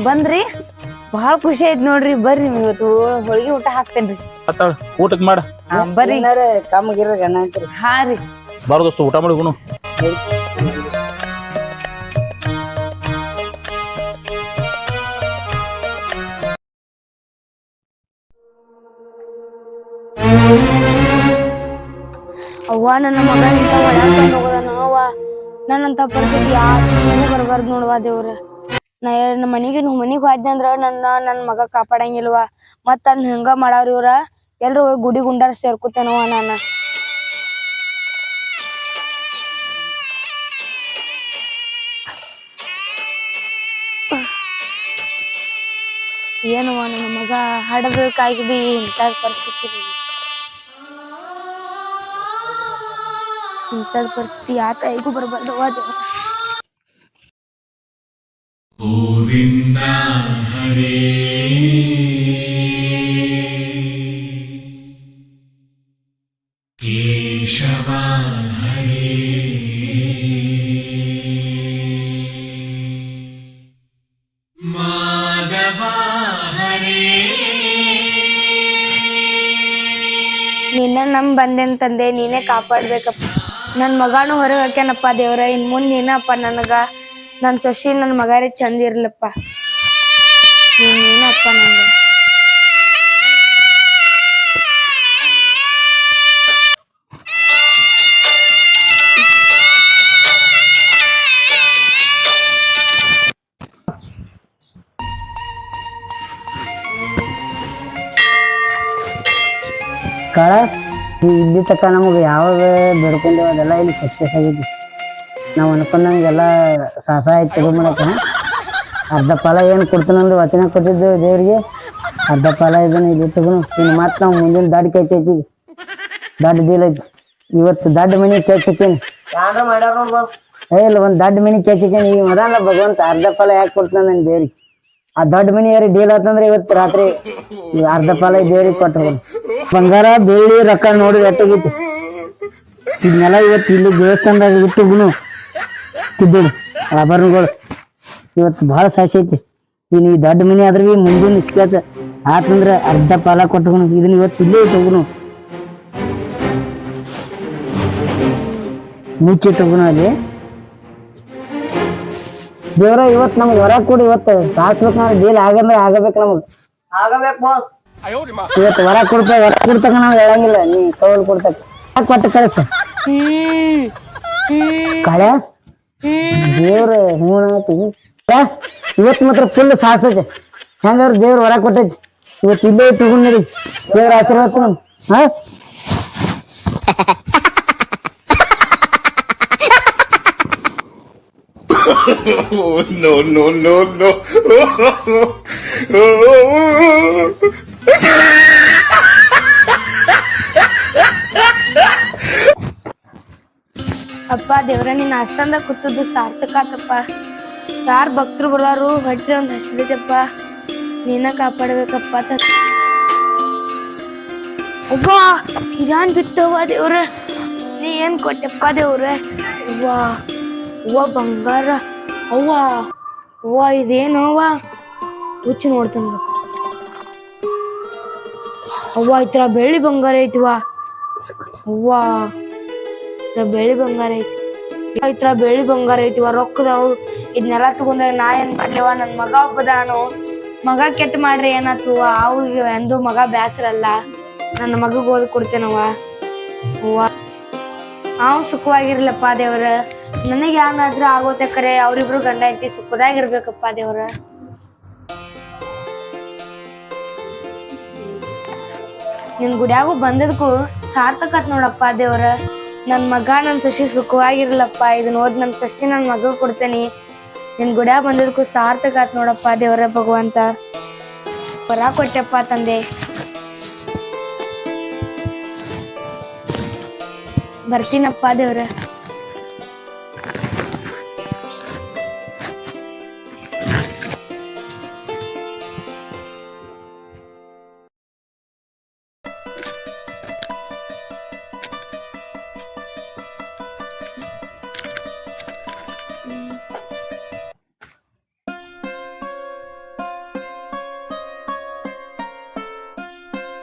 ಬಂದ್ರಿ ಬಹಳ ಖುಷಿ ಆಯ್ತು ನೋಡ್ರಿ. ಬರ್ರಿ ಇವತ್ತು ಹೋಳಿಗೆ ಊಟ ಹಾಕ್ತೇನ್ರಿ. ಊಟಕ್ ಮಾಡ ಬರ್ರಿ ಕಮ್ಮಗಿರ ಗಣ ಅಂತ್ರಿ. ಹಾ ರೀ ಬಾರ ದೋಸ್ತ ಊಟ ಮಾಡಿ ಗುಣ. ಅವ್ವ ನನ್ನ ಮಗ ಇಂತ ಒಳಾಕೊಂಡ್ ಹೋಗೋದನ. ಅವ್ವ ನನ್ನಂತ ಪರಿಸ್ಥಿತಿ ಯಾರು ಬರ್ಬಾರ್ದು ನೋಡ್ವಾ ದೇವ್ರ. ನಮ್ಮ ಮನಿಗೆ ಹೋದ್ನ ಅಂದ್ರ ನನ್ ಮಗ ಕಾಪಾಡಂಗಿಲ್ವಾ. ಮತ್ತ ಅದ್ ಹಿಂಗ ಮಾಡಾವ್ರ ಇವ್ರ. ಎಲ್ರು ಹೋಗಿ ಗುಡಿ ಗುಂಡಾರ ಸೇರ್ಕೊತೇನವ ನಾನ. ಏನವ ನನ್ನ ಮಗ ಹಡದಕ್ಕಾಗಿ ಬಿ ಇಂಥ ಪರಿಸ್ಥಿತಿ ಆತ ಈಗೂ ಬರ್ಬಾರ್ದವ ದೇವ್ರ. ಗೋವಿಂದ ಹರೇ ಕೇಶವ ಹರೇ ಮಾಧವ ಹರೇ. ನಿನ್ನ ಬಂದೇನ್ ತಂದೆ, ನೀನೇ ಕಾಪಾಡ್ಬೇಕಪ್ಪ. ನನ್ ಮಗಾನು ಹೊರಗೆ ಹಾಕ್ಯಾನಪ್ಪ ದೇವ್ರ. ಇನ್ ಮುಂದ್ ನೀನಪ್ಪ ನನಗ ನನ್ ಸೊಸಿ ನನ್ ಮಗಾರಿ ಚಂದ ಇರ್ಲಪ್ಪ. ನೀನಪ್ಪ ನಂಗ. ಕಾಳ ಇಲ್ಲಿ ತಕ್ಕ ನಮಗೆ ಯಾವಾಗ ಬೇಡ್ಕೊಂಡೇವ ಅದೆಲ್ಲ ಇಲ್ಲಿ ಸಕ್ಸಸ್ ಆಗೈತಿ. ನಾವು ಅನ್ಕೊಂಡಂಗೆಲ್ಲ ಸಾಹಸ ಆಯ್ತು ತಗೊಂಡ್ಬಿಡಕ. ಅರ್ಧ ಫಲ ಏನು ಕೊಡ್ತಾನಂದು ವಚನ ಕೊಟ್ಟಿದ್ದು ದೇವ್ರಿಗೆ, ಅರ್ಧ ಫಲ ಇದನ್ನ ಇಲ್ಲಿ ತಗೊಂಡು ಇನ್ನು ಮತ್ತೆ ನಾವು ಮುಂದಿನ ದಡ್ಡ ಕೆಚ್ ಐತಿ. ದಡ್ಡ ಡೀಲ್ ಐತಿ ಇವತ್ತು. ದಡ್ಡ ಮನಿ ಕೆಚ್ಚಿಕೇನಿ ಇಲ್ಲ ಒಂದು ದಡ್ಡ ಮನಿ ಕೆಚ್ಚಿಕೇನಿ. ಈಗ ಮೊದಲ ಭಗವಂತ ಅರ್ಧ ಫಲ ಯಾಕೆ ಕೊಡ್ತಾನ ನನ್ನ ದೇವ್ರಿಗೆ. ಆ ದೊಡ್ಡ ಮನಿ ಯಾರು ಡೀಲ್ ಆತಂದ್ರೆ ಇವತ್ತು ರಾತ್ರಿ ಅರ್ಧ ಫಲ ದೇವ್ರಿಗೆ ಕೊಟ್ಟು ಬಂಗಾರ ಬೆಳ್ಳಿ ರೊಕ್ಕ ನೋಡಿ ಎಟ್ಟೋಗಿತ್ತು. ಇದನ್ನೆಲ್ಲ ಇವತ್ತು ಇಲ್ಲಿ ದೇವಸ್ಥಾನದಾಗ ಇಟ್ಟು ಗುಣ ಇದ್ದೇಳಿ ಆಭರಣಗಳು ಇವತ್ತು ಭಾಳ ಸಾಕ್ಷಿ ಐತಿ. ಇನ್ನು ಈ ದೊಡ್ಡ ಮನಿ ಆದ್ರೆ ಬಿ ಮುಂದಿನ ನಿಷ್ಕಾಸ ಆತಂದ್ರೆ ಅರ್ಧ ಫಲ ಕೊಟ್ಟಗುಣ. ಇದನ್ನ ಇವತ್ತು ಇಲ್ಲೇ ಇಟ್ಟಗುಣ, ಮುಚ್ಚಿಟ್ಟಗುಣ ಅಲ್ಲಿ. ದೇವ್ರ ಇವತ್ತು ನಮ್ಗೆ ಹೊರ ಕೊಡಿ. ಇವತ್ತು ಸಾಕ್ಸ್ಬೇಕು ನಾವು ಡೀಲ್ ಆಗಂದ್ರೆ ಆಗಬೇಕು ನಮಗ್ ಆಗಬೇಕು ಬಾಸ್. ಇವತ್ತು ಹೊರ ಕೊಡ್ತಕ್ಕ ನಾವ್ ಹೇಳಂಗಿಲ್ಲ. ನೀ ಕವಲ್ ಕೊಡ್ತಕ್ಕ ಕೊಟ್ಟ ಕಳ್ಸ ಕಳೆ ದೇವ್ರ ಹೂಣತಿ. ಇವತ್ತು ಮಾತ್ರ ಫುಲ್ ಸಾಸ್ತೈತೆ. ಹೆಂಗಾದ್ರು ದೇವ್ರ ಹೊರ ಕೊಟ್ಟೈತಿ. ಇವತ್ತು ಇಲ್ಲೇ ತಗೊಂಡಿ ದೇವ್ರ ಆಶೀರ್ವಾದ. ಹಾ no no no no. ಅಪ್ಪ ದೇವ್ರ ನೀನ್ ಅಷ್ಟಂದ ಕೂತದ್ದು ಸಾರ್ಥಕ ಆತಪ್ಪ. ಯಾರ್ ಭಕ್ತರು ಬರೋರು ಹೊಟ್ಟೆ ಒಂದ್ ಹಸಿದೈತಪ್ಪ. ನೀನ ಕಾಪಾಡ್ಬೇಕಪ್ಪ. ಒಬ್ಬ ಇದಾನ್ ಬಿಟ್ಟವ ದೇವ್ರ, ನೀ ಏನ್ ಕೊಟ್ಟಪ್ಪ ದೇವ್ರ. ಅವ್ವ ಅವ್ವ ಬಂಗಾರ, ಅವ್ವ ಅವ್ವ ಇದೇನು ಅವ್ವ ಹುಚ್ಚಿ ನೋಡ್ತಾನ. ಅವ್ವ ಇತರ ಬೆಳ್ಳಿ ಬಂಗಾರ ಐತಿವ. ಅವ್ವ ಬೆಳ್ಳಿ ಬಂಗಾರ ಐತಿ, ಇತರ ಬೆಳ್ಳಿ ಬಂಗಾರ ಐತಿವ. ರೊಕ್ಕದವು ಇದನ್ನೆಲ್ಲ ತಗೊಂಡಾಗ ನಾ ಏನ್ ಮಾಡ್ಲಿವ? ನನ್ ಮಗ ಒಬ್ಬದಾನು, ಮಗ ಕೆಟ್ಟ ಮಾಡ್ರಿ ಏನಾತು? ಅವ್ರಿಗೆ ಎಂದೂ ಮಗ ಬ್ಯಾಸರಲ್ಲ. ನನ್ನ ಮಗಗ್ ಓದ್ ಕೊಡ್ತೇನವ. ಅವ್ವ ನಾವು ಸುಖವಾಗಿರ್ಲಪ್ಪ ದೇವ್ರ. ನನಗೆ ಯಾನಾದ್ರೂ ಆಗೋತೆ ಕರೆ, ಅವ್ರಿಬ್ರು ಗಂಡ ಐತಿ ಸುಖದಾಗಿರ್ಬೇಕಪ್ಪ ದೇವ್ರ. ನಿನ್ ಗುಡಿಯಾಗು ಬಂದದಕ್ಕೂ ಸಾರ್ಥಕತ್ ನೋಡಪ್ಪ ದೇವ್ರ. ನನ್ ಮಗ ನನ್ ಸೊಸಿ ಸುಖವಾಗಿರ್ಲಪ್ಪ. ಇದನ್ನ ಓದ್ ನನ್ ಸೊಸಿ ನನ್ ಮಗ ಕೊಡ್ತೇನಿ. ನಿನ್ ಗುಡಿಯಾಗ ಬಂದದಕ್ಕೂ ಸಾರ್ಥಕತ್ ನೋಡಪ್ಪ ದೇವ್ರ. ಭಗವಂತ ವರ ಕೊಟ್ಟೆಪ್ಪ ತಂದೆ. ಬರ್ತೀನಪ್ಪ ದೇವ್ರ.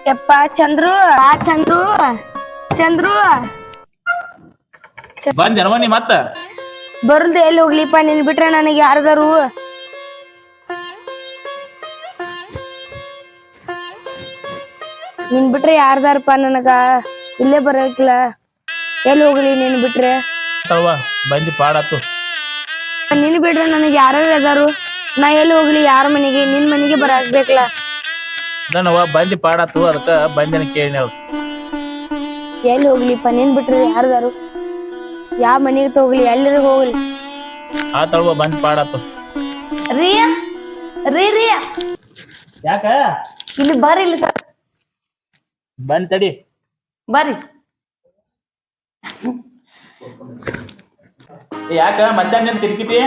ಯಪ್ಪ ಚಂದ್ರು, ಆ ಚಂದ್ರು, ಚಂದ್ರು ಬಂದೇನವ ನೀ ಮತ್ತ? ಬರುಲ್ದೆ ಎಲ್ಲಿ ಹೋಗ್ಲಿಪ್ಪ? ನಿನ್ ಬಿಟ್ರೆ ನನಗೆ ಯಾರದಾರು? ನಿನ್ ಬಿಟ್ರೆ ಯಾರ್ದಾರಪ್ಪ ನನಗ? ಇಲ್ಲೇ ಬರಕಿಲ್ಲ. ಎಲ್ಲಿ ಹೋಗ್ಲಿ ನಿನ್ ಬಿಟ್ರೆ? ಬಂದಿ ಪಾಡಾತು. ನಿನ್ ಬಿಟ್ರೆ ನನಗೆ ಯಾರು ಅದಾರು? ನಾ ಎಲ್ಲಿ ಹೋಗ್ಲಿ? ಯಾರ ಮನೆಗೆ? ನಿನ್ ಮನೆಗೆ ಬರಾಕ್ಬೇಕಲ್ಲ. ಅದನ್ನವ ಬಂದಿ ಪಾಡಾತು, ಅದಕ್ಕ ಬಂದಿನ ಕೇಳಿ ನಾವು. ಎಲ್ಲಿ ಹೋಗ್ಲಿಪ್ಪ? ನಿನ್ ಬಿಟ್ರೆ ಯಾರದಾರು? ಯಾವ ಮನೆಗೆ ತಗೋಗ್ಲಿ? ಎಲ್ಲರಿಗೂ ಹೋಗ್ಲಿ. ಆ ತಳುವ ಬಂದ್ ಪಾಡಾತು. ರಿಯಾ ರಿಯಾ ಯಾಕ? ಇಲ್ಲಿ ಬರ್ರಿ, ಇಲ್ಲಿ ಸರ್ ಬಂದ್ ತಡಿ ಬರ್ರಿ. ಯಾಕ ಮಧ್ಯಾಹ್ನ ತಿರ್ಗಿತಿ?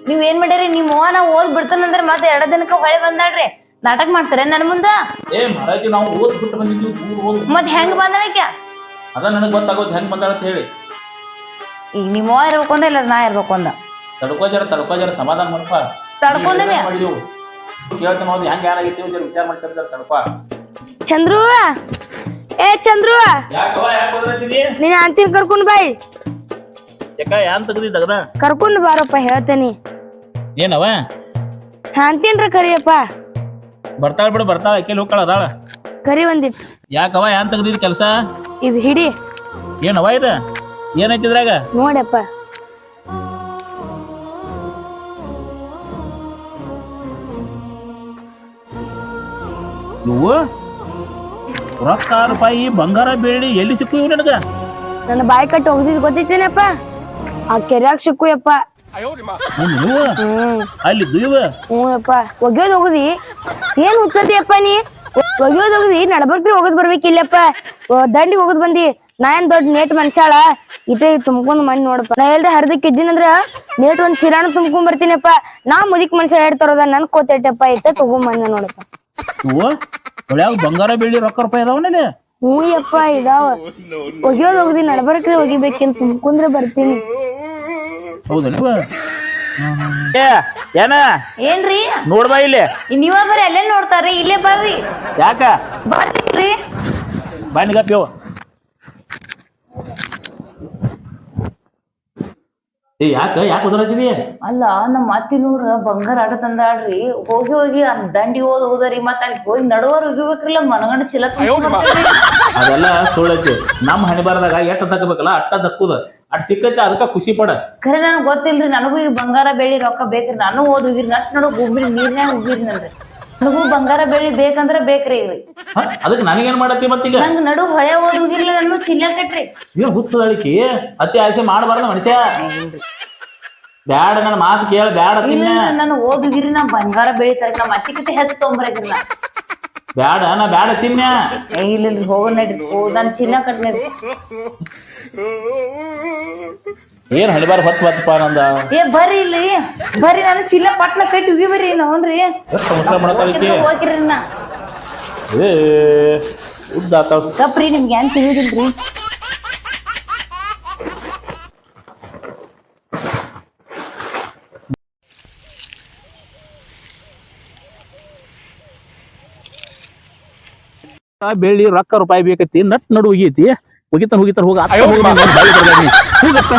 ನೀವ್ ಏನ್ ಮಾಡ್ಯಾರಿ? ನಿಮ್ ನಾ ಓದ್ ಬಿಡ್ತಾನಂದ್ರ ಮತ್ತೆ 2 ದಿನಕ್ಕ ಹೊಳೆ ಬಂದಾಡ್ರಿ. ನಾಟಕ ಮಾಡ್ತಾರೆ ನನ್ ಮುಂದ? ಏ ಮರಾಜಿ, ನಾವು ಓದ್ ಬಿಟ್ಟು ಬಂದಿದ್ವಿ. ಮತ್ ಹೆಂಗ್ ಬಂದಳಕ್ಯ? ಅದ ನನಗ್ ಗೊತ್ತಾಗೋದು ಹೆಂಗ್ ಬಂದಾಳ ಅಂತ ಹೇಳಿ. ಈಗ ನಿಮ್ ಇರ್ಬೇಕು ಅಂದ ಇಲ್ಲ ನಾ ಇರ್ಬೇಕು ಅಂದ? ತಡ್ಕೋ ಜರ ಸಮಾಧಾನ ಮಾಡಪ್ಪ. ತಡ್ಕೊಂಡೇನೆ ಕೇಳ್ತಾನ ಹೆಂಗ ಏನಾಗೈತಿ ವಿಚಾರ ಮಾಡ್ತಾರೆ. ತಡ್ಕೋ. ಚಂದ್ರು, ಏ ಚಂದ್ರು, ಯಾಕವ ಯಾಕೆ ಬದಲಾಗ್ತಿದಿ? ನೀನ್ ಅಂತೀನಿ ಕರ್ಕೊಂಡ್ ಬಾಯ್. ಯಾಕ ಯಾನ್ ತಗದಿ ತಗದ? ಕರ್ಕೊಂಡ್ ಬಾರಪ್ಪ, ಹೇಳ್ತೇನಿ. ಏನವ ಅಂತೀನ್ರ ಕರಿಯಪ್ಪ. ಬರ್ತಾಳ ಬಿಡು, ಬರ್ತಾಳ. ಆಕೆಲ್ ಹೋಗ್ತಾಳ ಅದಾಳ. ಕರಿ ಒಂದಿಟ್ಟು. ಯಾಕವ ಯಾನ್ ತಗದಿದ್ ಕೆಲ್ಸ? ಇದು ಹಿಡಿ. ಏನವ ಇದ? ಏನೈತಿದ್ರಾಗ? ನೋಡಪ್ಪ. ಇವು ರೊಕ್ಕ ರೂಪಾಯಿ ಬಂಗಾರ ಬೆಳ್ಳಿ ಎಲ್ಲಿ ಸಿಕ್ಕು ಇವು ನನಗ? ನನ್ನ ಬಾಯಿ ಕಟ್ಟಿ ಹೋಗ್ದಿದ್ ಗೊತ್ತೈತೇನಪ್ಪ? ಆ ಕೆರ್ಯಾಗ ಸಿಕ್ಕುಯಪ್ಪ. ನೀವು ಅಲ್ಲಿ ಇವ ಹ್ಞೂಯಪ್ಪ. ಒಗ್ಯೋದ್ ಹೋಗುದಿ? ಏನ್ ಹುಚ್ಚದಿಯಪ್ಪ ನೀ? ಒಗ್ಯೋದ್ ಹೋಗುದಿ? ನಡ್ಬರ್ಕ್ರಿ ಹೋಗೋದ್ ಬರ್ಬೇಕಿಲ್ಲಪ್ಪ. ದಂಡಿಗೆ ಹೋಗೋದ್ ಬಂದಿ. ನಾ ಏನ್ ದೊಡ್ಡ ನೇಟ್ ಮನುಷ್ಯಾಳ? ಇಟೇ ತುಂಬ್ಕೊಂಡ್ ಮಣ್ಣ್ ನೋಡಪ್ಪ. ನಾ ಎಲ್ರಿ ಹರಿದಕ್ ಇದ್ದೀನಂದ್ರ ನೇಟ್ ಒಂದ್ ಚಿರಾಣ ತುಂಬ್ಕೊಂಡ್ ಬರ್ತೀನಪ್ಪ. ನಾ ಮುದಿಕ್ ಮನುಷ್ಯ ಹೇಳ್ತಾರೋದ ನನ್ ಕೋತೈಟಪ್ಪ. ಇಟ್ಟೆ ತಗೊಂಡ್ ಬಂದ ನೋಡಪ್ಪ. ಇವು ಒಳ್ಯಾಗ ಬಂಗಾರ ಬೆಳ್ಳಿ ರೊಕ್ಕ ರೂಪಾಯಿ ಅದಾವನಲ್ಲಿ? ಹ್ಞೂಯಪ್ಪ ಇದಾವ. ಒಗ್ಯೋದ್ ಹೋಗುದಿ? ನಡ್ಬರ್ಕ್ರಿ ಒಗಿಬೇಕೇನ್? ತುಂಬ್ಕೊಂಡ್ರೆ ಬರ್ತೀನಿ. ಹೌದ ನೀವ? ಏನ ಏನ್ರಿ? ನೋಡ್ಬಾ ಇಲ್ಲಿ. ನೀವ ಬರ್ರಿ, ಅಲ್ಲೇ ನೋಡ್ತಾರ್ರಿ. ಇಲ್ಲೇ ಬರ್ರಿ. ಯಾಕ? ಬರ್ರಿ. ಬನ್ನಿಗಪ್ಪ. ಏ ಯಾಕ ಉದರಾತಿದಿ? ಅಲ್ಲ ನಮ್ಮ ಅತ್ತಿ ನೋಡ್ರ ಬಂಗಾರ ಆಟ ತಂದಾಡ್ರಿ. ಹೋಗಿ ದಂಡಿ ಹೋದ್ರಿ. ಮತ್ತ ಅಲ್ಲಿ ಹೋಗಿ ನಡುವರು ಹೋಗಿಬೇಕ್ರಲ್ಲ, ಮನಗಂಡ ಚಿಲ. ಅದೆಲ್ಲ ಸುಳ್ಳೈತಿ. ನಮ್ಮ ಹಣಿ ಬಾರದಾಗ ಎಟ್ಟ ದಕ್ಕಬೇಕಲ್ಲ ಅಟ್ಟ ದಕ್ಕುದ. ಅಟ್ ಸಿಕ್ಕೈತಿ, ಅದಕ್ಕ ಖುಷಿ ಪಡ. ಖರೆ ನನಗ್ ಗೊತ್ತಿಲ್ರಿ. ನನಗೂ ಈಗ ಬಂಗಾರ ಬೆಳ್ಳಿ ರೊಕ್ಕ ಬೇಕ್ರಿ. ನಾನು ಓದ್ ಹೋಗಿರಿ. ನಟ್ ನಡುಗ್ ಹೋಗ್ಬಿರಿ, ನೀರ್ನ್ಯಾಗ ಹೋಗಿರಿ. ನನ್ರಿ ನನಗೂ ಬಂಗಾರ ಬೆಳ್ಳಿ ಬೇಕಂದ್ರ ಬೇಕ್ರಿ ಈಗ. ಅದಕ್ಕೆ ನನಗೇನ್ ಮಾಡತ್ತಿ ಮತ್ತೀಗ? ನಂಗ್ ನಡು ಹೊಳೆ ಓದ್ ಹೋಗಿರ್ಲಿ, ನಾನು ಚಿಲ್ಲ ಕಟ್ರಿ. ಏನ್ ಹುಚ್ಚದಳಿಕಿ? ಅತಿ ಆಸೆ ಮಾಡಬಾರ್ದ ಮನುಷ್ಯ. ಬ್ಯಾಡ, ನನ್ನ ಮಾತು ಕೇಳ. ಬ್ಯಾಡ, ನಾನು ಓದ್ ಹೋಗಿರಿ. ನಾ ಬಂಗಾರ ಬೆಳ್ಳಿ ತರ ನಮ್ಮ ಅತ್ತಿ ಕಿತ್ತ ಹೆಚ್ಚು ತೊಂಬರಕ್ರಿ. ನಾ ಬ್ಯಾಡ ತಿನ್ನ. ಇಲ್ಲಿಲ್ರಿ, ಹೋಗ ನಡ್ರಿ. ನನ್ ಚಿನ್ನ ಕಟ್ ನಡ್ರಿ. ಏನ್ ಹಣಿಬಾರ ಹೊತ್ತಪ್ಪ ನಂದ. ಏ ಬರ್ರಿ ಇಲ್ಲಿ ಬರ್ರಿ. ನಾನು ಚಿಲ್ಲ ಪಟ್ನ ಕಟ್ಟಿ ಉಗಿ ಬರ್ರಿ. ನಾವ್ರಿ ಹೋಗಿರಿ ನಾ. ಉದ್ದ ಆತಾವ್. ಕಪ್ರಿ ನಿಮ್ಗೆ ಏನ್ ತಿಳಿದಿಲ್ರಿ. ಬೆಳ್ಳಿ ರೊಕ್ಕ ರೂಪಾಯಿ ಬೇಕೈತಿ ನಟ್ ನಡು ಹೋಗೈತಿ ಹೋಗಿತಾನ ಹೋಗ ಹೋಗತ್ತ